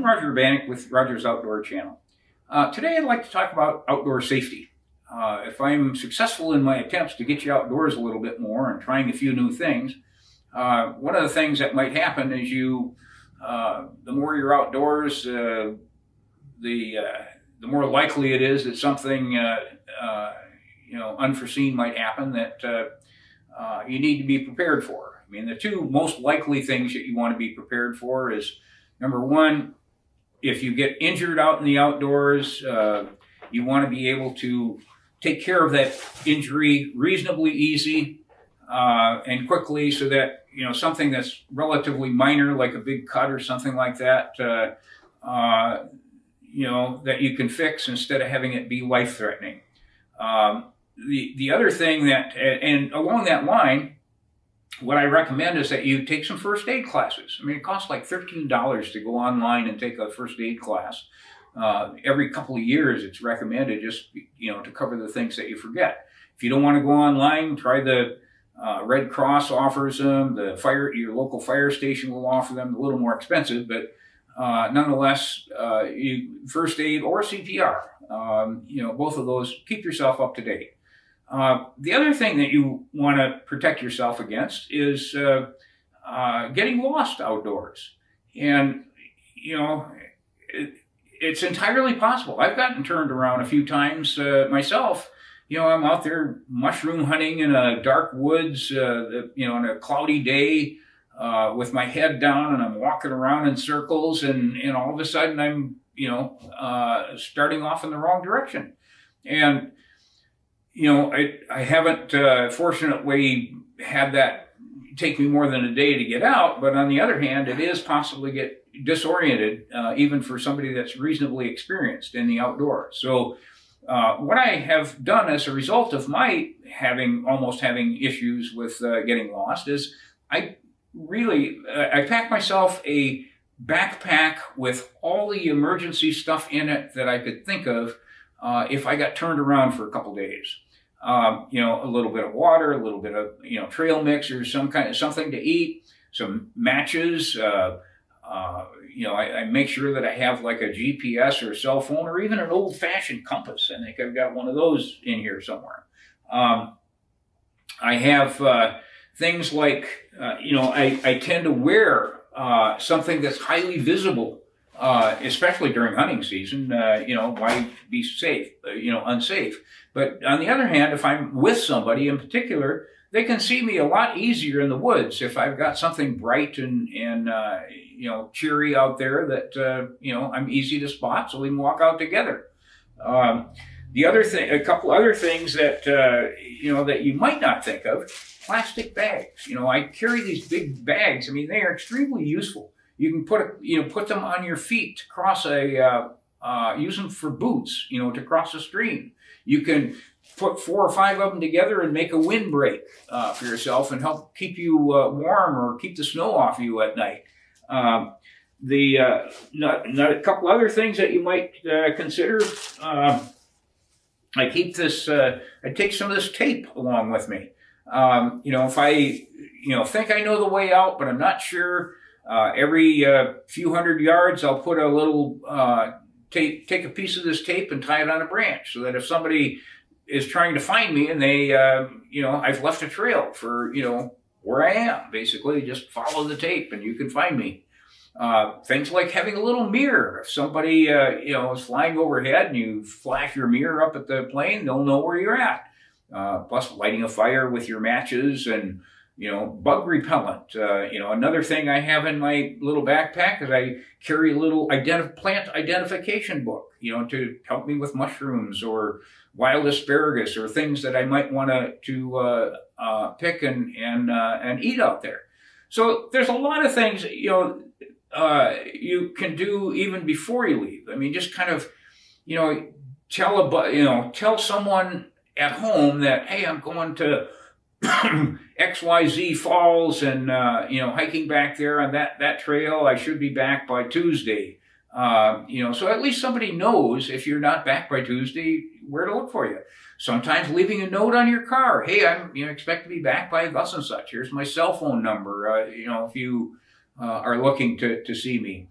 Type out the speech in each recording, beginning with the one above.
Roger Urbaniak with Roger's Outdoor Channel. Today I'd like to talk about outdoor safety. If I'm successful in my attempts to get you outdoors a little bit more and trying a few new things, one of the things that might happen is the more you're outdoors, the more likely it is that something unforeseen might happen that you need to be prepared for. I mean, the two most likely things that you want to be prepared for is, number one, if you get injured out in the outdoors, you want to be able to take care of that injury reasonably easy and quickly, so that something that's relatively minor, like a big cut or something like that, that you can fix instead of having it be life-threatening. The other thing and along that line, what I recommend is that you take some first aid classes. I mean, it costs like $13 to go online and take a first aid class. Every couple of years, it's recommended, just to cover the things that you forget. If you don't want to go online, try the Red Cross offers them. Your local fire station will offer them. A little more expensive, but nonetheless, first aid or CPR. Both of those, keep yourself up to date. The other thing that you want to protect yourself against is getting lost outdoors. And, it's entirely possible. I've gotten turned around a few times myself. I'm out there mushroom hunting in a dark woods, on a cloudy day with my head down, and I'm walking around in circles, and all of a sudden I'm, starting off in the wrong direction. And I haven't fortunately had that take me more than a day to get out, but on the other hand, it is possible to get disoriented, even for somebody that's reasonably experienced in the outdoors. So what I have done as a result of my almost having issues with getting lost is I packed myself a backpack with all the emergency stuff in it that I could think of if I got turned around for a couple days. A little bit of water, a little bit of, trail mix or something to eat, some matches. I make sure that I have like a GPS or a cell phone, or even an old-fashioned compass. I think I've got one of those in here somewhere. I have things like, I tend to wear something that's highly visible, especially during hunting season. Why be safe, unsafe? But on the other hand, if I'm with somebody in particular, they can see me a lot easier in the woods if I've got something bright and cheery out there that, I'm easy to spot, so we can walk out together. A couple other things that, that you might not think of, plastic bags. I carry these big bags. I mean, they are extremely useful. You can put them on your feet to cross use them for boots, to cross a stream. You can put 4 or 5 of them together and make a windbreak for yourself and help keep you warm or keep the snow off you at night. A couple other things that you might consider. I keep this. I take some of this tape along with me. If I think I know the way out, but I'm not sure. Every few hundred yards, I'll put a little take a piece of this tape and tie it on a branch, so that if somebody is trying to find me and they, I've left a trail for, where I am, basically, just follow the tape and you can find me. Things like having a little mirror. If somebody, is flying overhead and you flash your mirror up at the plane, they'll know where you're at. Plus lighting a fire with your matches and, bug repellent. Another thing I have in my little backpack is I carry a little plant identification book, to help me with mushrooms or wild asparagus or things that I might want to pick and eat out there. So there's a lot of things, you can do even before you leave. I mean, just kind of, tell someone at home that, hey, I'm going to XYZ Falls and, hiking back there on that trail. I should be back by Tuesday. So at least somebody knows if you're not back by Tuesday, where to look for you. Sometimes leaving a note on your car. Hey, I'm expect to be back by thus and such. Here's my cell phone number. If you are looking to see me.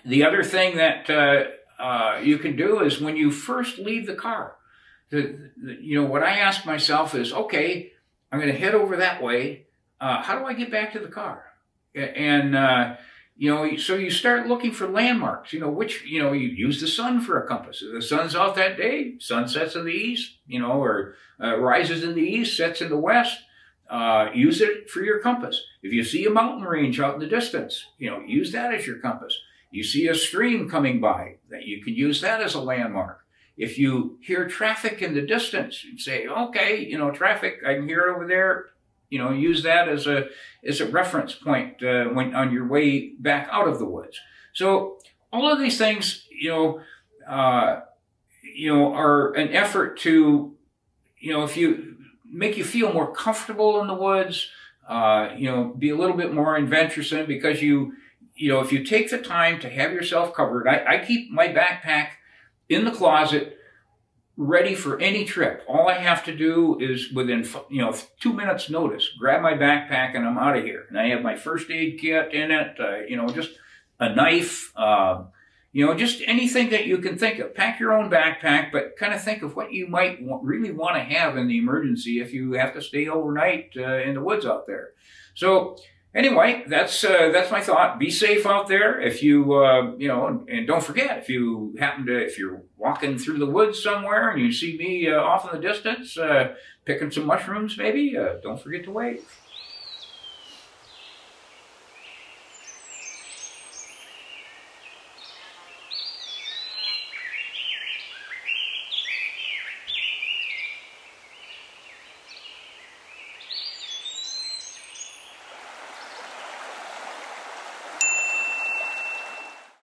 The other thing that you can do is when you first leave the car, what I ask myself is, okay, I'm going to head over that way. How do I get back to the car? And so you start looking for landmarks. You use the sun for a compass. If the sun's out that day, sun sets in the east, or rises in the east, sets in the west. Use it for your compass. If you see a mountain range out in the distance, use that as your compass. You see a stream coming by, that you can use that as a landmark. If you hear traffic in the distance, you say, okay, traffic, I can hear it over there. Use that as a reference point when on your way back out of the woods. So all of these things, are an effort to, if you make you feel more comfortable in the woods, be a little bit more adventuresome, because if you take the time to have yourself covered. I keep my backpack in the closet, ready for any trip. All I have to do is within 2 minutes notice, grab my backpack and I'm out of here. And I have my first aid kit in it, just a knife, just anything that you can think of. Pack your own backpack, but kind of think of what you might really want to have in the emergency if you have to stay overnight in the woods out there. So anyway, that's my thought. Be safe out there. If you, and don't forget, if you're walking through the woods somewhere and you see me off in the distance, picking some mushrooms maybe, don't forget to wave.